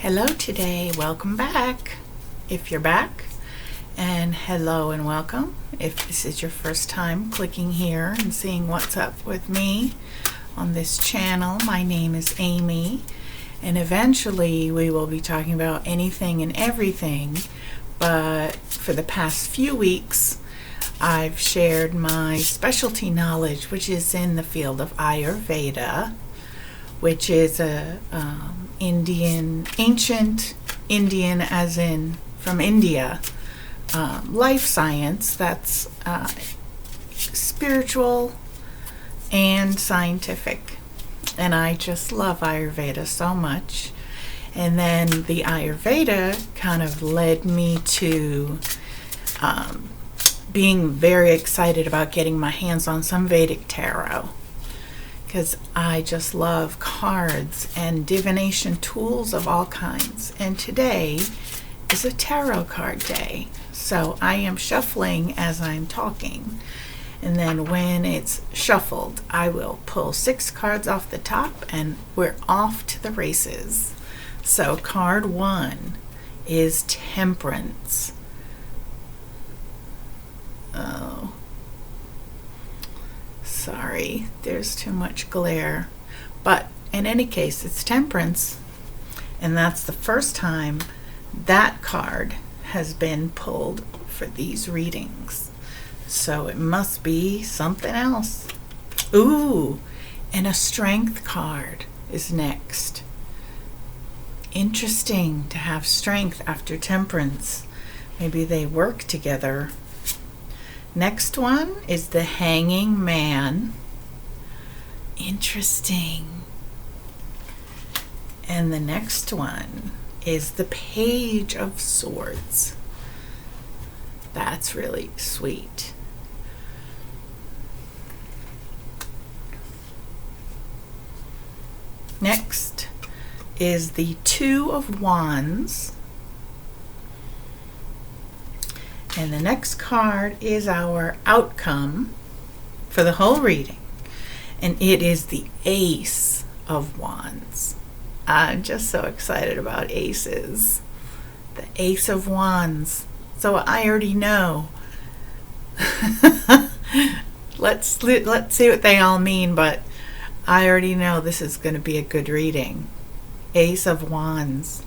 Hello today, welcome back if you're back, and hello and welcome if this is your first time clicking here and seeing what's up with me on this channel. My name is Amy, and eventually we will be talking about anything and everything, but for the past few weeks I've shared my specialty knowledge, which is in the field of Ayurveda, which is a ancient Indian, as in from India, life science that's spiritual and scientific. And I just love Ayurveda so much. And then the Ayurveda kind of led me to being very excited about getting my hands on some Vedic tarot, because I just love cards and divination tools of all kinds. And today is a tarot card day. So I am shuffling as I'm talking. And then when it's shuffled, I will pull 6 cards off the top and we're off to the races. So card 1 is Temperance. Oh. Sorry, there's too much glare. But in any case, it's Temperance, and that's the first time that card has been pulled for these readings. So it must be something else. Ooh, and a Strength card is next. Interesting to have Strength after Temperance. Maybe they work together. Next one is the Hanging Man. Interesting. And the next one is the Page of Swords. That's really sweet. Next is the Two of Wands. And the next card is our outcome for the whole reading. And it is the Ace of Wands. I'm just so excited about aces. The Ace of Wands. So I already know. Let's see what they all mean, but I already know this is going to be a good reading. Ace of Wands.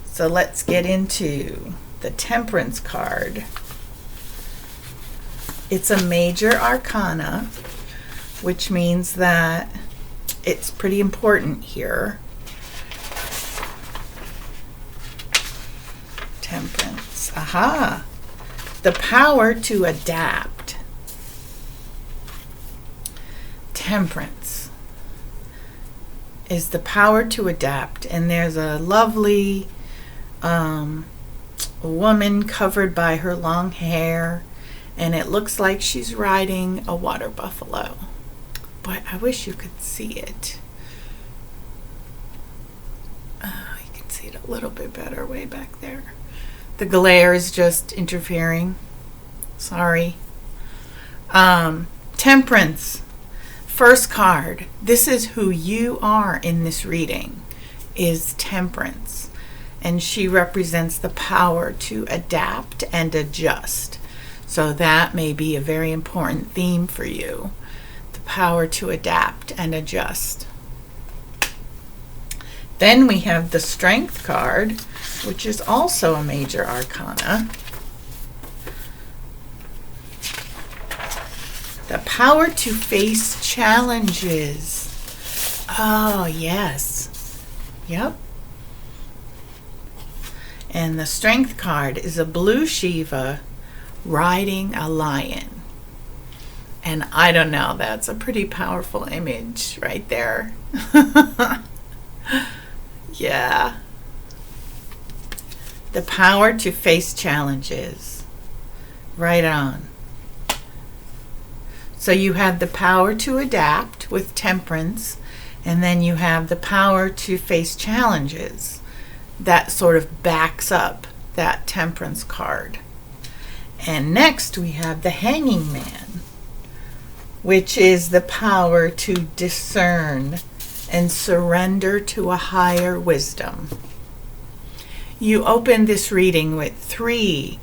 So let's get into the Temperance card. It's a major arcana, which means that it's pretty important here. Temperance. Aha! The power to adapt. Temperance is the power to adapt, and there's a lovely woman covered by her long hair, and it looks like she's riding a water buffalo, but I wish you could see it. You can see it a little bit better way back there. The glare is just interfering. Sorry. Temperance, first card. This is who you are in this reading, is Temperance. And she represents the power to adapt and adjust. So that may be a very important theme for you. The power to adapt and adjust. Then we have the Strength card, which is also a major arcana. The power to face challenges. Oh, yes. Yep. And the Strength card is a blue Shiva riding a lion. And I don't know, that's a pretty powerful image right there. Yeah. The power to face challenges. Right on. So you have the power to adapt with Temperance, and then you have the power to face challenges. That sort of backs up that Temperance card. And next we have the Hanging Man, which is the power to discern and surrender to a higher wisdom. You open this reading with 3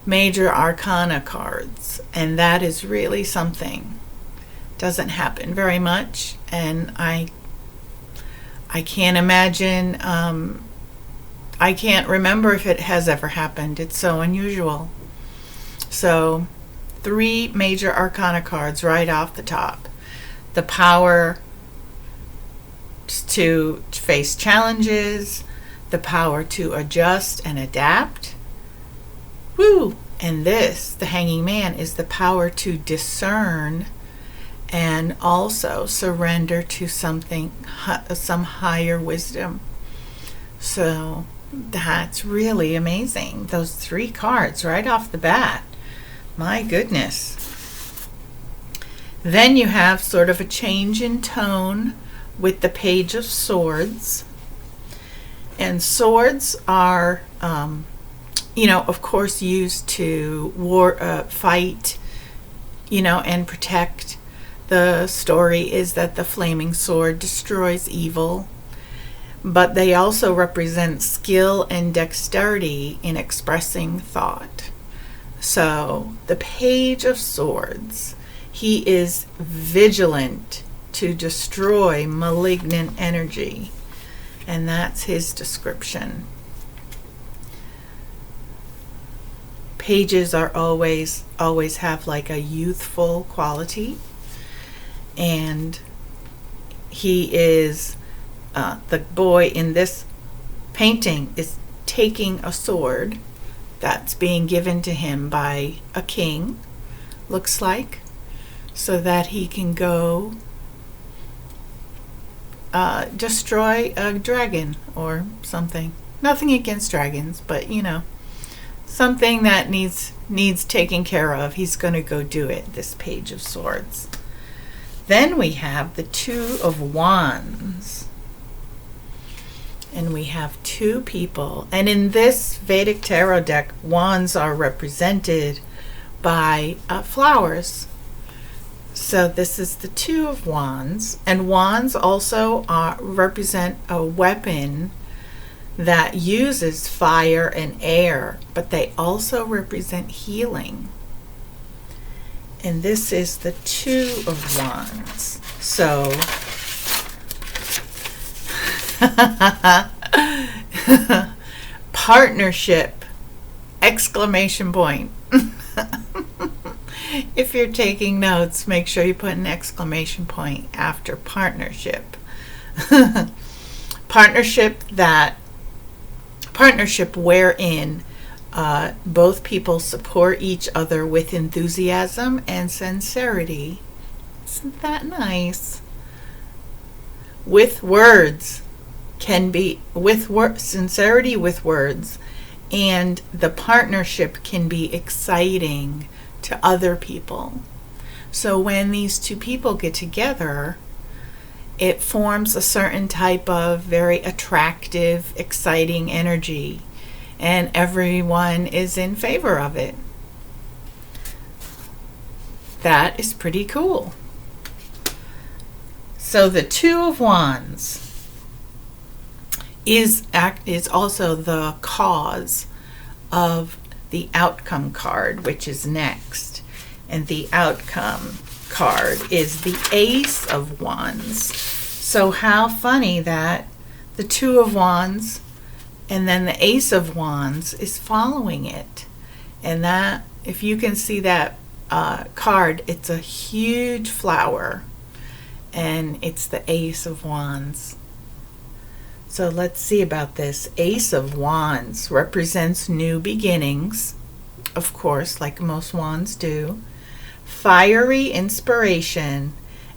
major arcana cards, and that is really something. Doesn't happen very much, and I can't imagine, I can't remember if it has ever happened. It's so unusual. So 3 major arcana cards right off the top. The power to face challenges, the power to adjust and adapt. Woo! And this, the Hanging Man, is the power to discern and also surrender to something, some higher wisdom. So that's really amazing. Those 3 cards right off the bat. My goodness. Then you have sort of a change in tone with the Page of Swords. And swords are, of course, used to fight, and protect. The story is that the flaming sword destroys evil, but they also represent skill and dexterity in expressing thought. So the Page of Swords, he is vigilant to destroy malignant energy, and that's his description. Pages are always have like a youthful quality, and he is the boy in this painting is taking a sword that's being given to him by a king, looks like, so that he can go destroy a dragon or something. Nothing against dragons, but something that needs taken care of. He's going to go do it, this Page of Swords. Then we have the 2 of Wands. And we have 2 people. And in this Vedic tarot deck, wands are represented by flowers. So this is the 2 of Wands. And wands also represent a weapon that uses fire and air, but they also represent healing. And this is the 2 of Wands. So partnership, exclamation point. If you're taking notes, make sure you put an exclamation point after partnership. Partnership wherein both people support each other with enthusiasm and sincerity. Isn't that nice? With words can be sincerity with words, and the partnership can be exciting to other people. So when these 2 people get together, it forms a certain type of very attractive, exciting energy, and everyone is in favor of it. That is pretty cool. So the 2 of Wands is also the cause of the outcome card, which is next. And the outcome card is the Ace of Wands. So how funny that the 2 of Wands and then the Ace of Wands is following it. And that, if you can see that card, it's a huge flower, and it's the Ace of Wands. So let's see about this. Ace of Wands represents new beginnings, of course, like most wands do, fiery inspiration,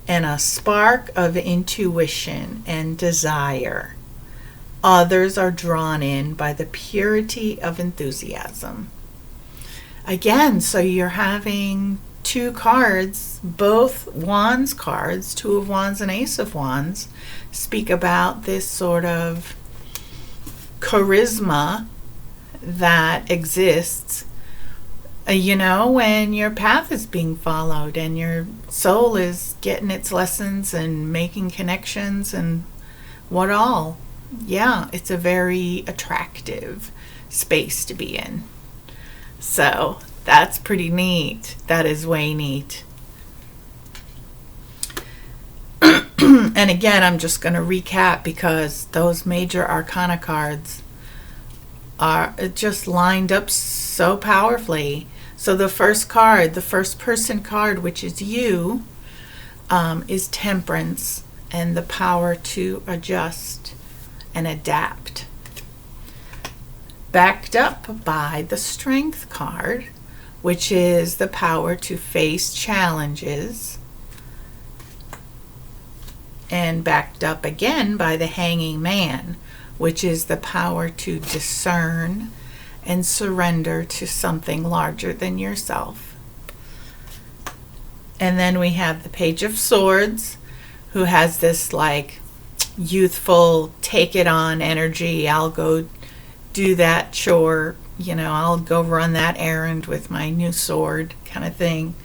and a spark of intuition and desire. Others are drawn in by the purity of enthusiasm. Again, so you're having 2 cards, both Wands cards, 2 of Wands and Ace of Wands, speak about this sort of charisma that exists when your path is being followed and your soul is getting its lessons and making connections and what all. Yeah, it's a very attractive space to be in. So that's pretty neat. That is way neat. And again, I'm just going to recap because those major arcana cards are just lined up so powerfully. So the first card, the first person card, which is you, is Temperance and the power to adjust and adapt. Backed up by the Strength card, which is the power to face challenges. And backed up again by the Hanging Man, which is the power to discern and surrender to something larger than yourself. And then we have the Page of Swords, who has this like youthful take it on energy. I'll go do that chore, I'll go run that errand with my new sword kind of thing.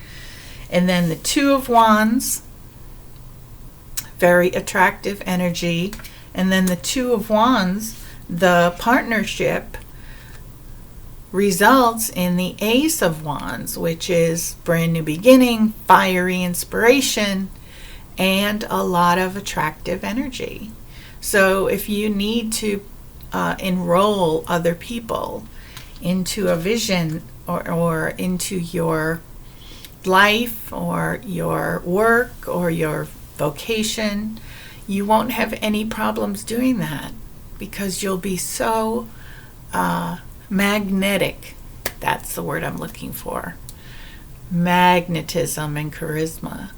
And then the Two of Wands, very attractive energy. And then the Two of Wands, the partnership, results in the Ace of Wands, which is brand new beginning, fiery inspiration, and a lot of attractive energy. So if you need to enroll other people into a vision or into your life or your work or your vocation, you won't have any problems doing that because you'll be so magnetic. That's the word I'm looking for. Magnetism and charisma.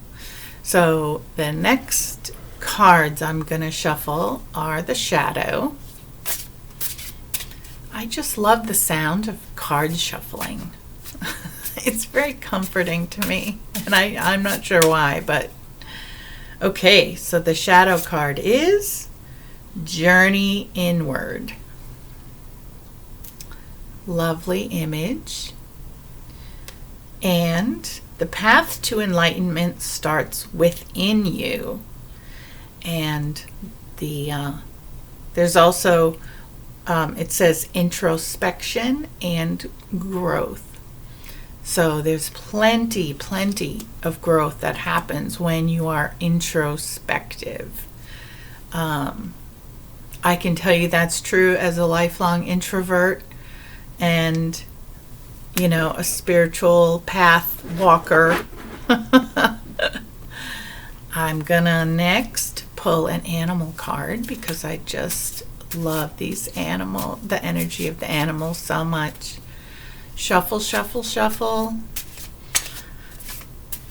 So the next cards I'm going to shuffle are the Shadow. I just love the sound of card shuffling. It's very comforting to me, and I'm not sure why, but okay, so the Shadow card is Journey Inward. Lovely image. And the path to enlightenment starts within you. And there's also, it says introspection and growth. So there's plenty of growth that happens when you are introspective. I can tell you that's true as a lifelong introvert and, a spiritual path walker. I'm gonna next pull an animal card because I just love the energy of the animals so much. Shuffle, shuffle, shuffle.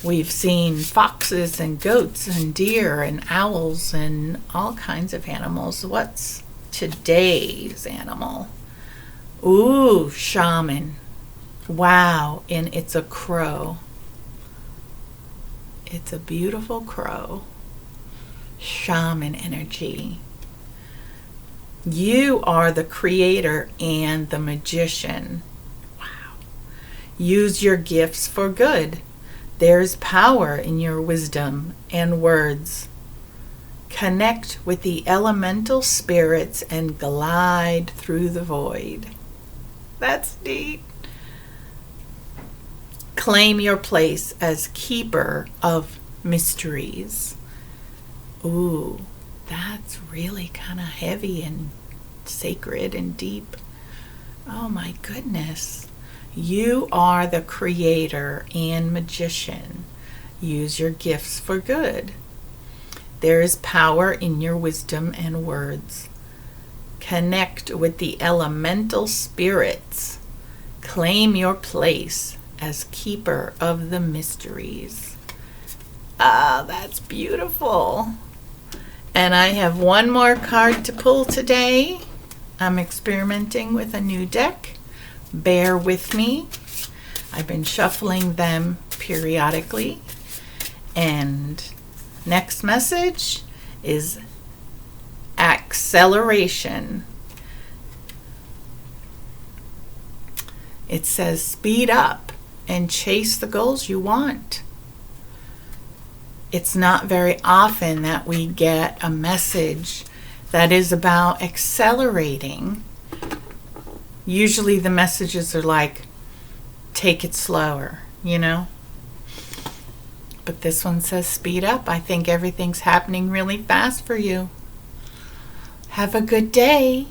We've seen foxes and goats and deer and owls and all kinds of animals. What's today's animal? Ooh, shaman. Wow, and it's a crow. It's a beautiful crow. Shaman energy. You are the creator and the magician. Wow. Use your gifts for good. There's power in your wisdom and words. Connect with the elemental spirits and glide through the void. That's neat. Claim your place as keeper of mysteries. Ooh, that's really kind of heavy and sacred and deep. Oh my goodness. You are the creator and magician. Use your gifts for good. There is power in your wisdom and words. Connect with the elemental spirits. Claim your place as keeper of the mysteries. Ah, that's beautiful. And I have one more card to pull today. I'm experimenting with a new deck. Bear with me. I've been shuffling them periodically. And next message is acceleration. It says speed up and chase the goals you want. It's not very often that we get a message that is about accelerating. Usually the messages are like, take it slower, you know? But this one says speed up. I think everything's happening really fast for you. Have a good day.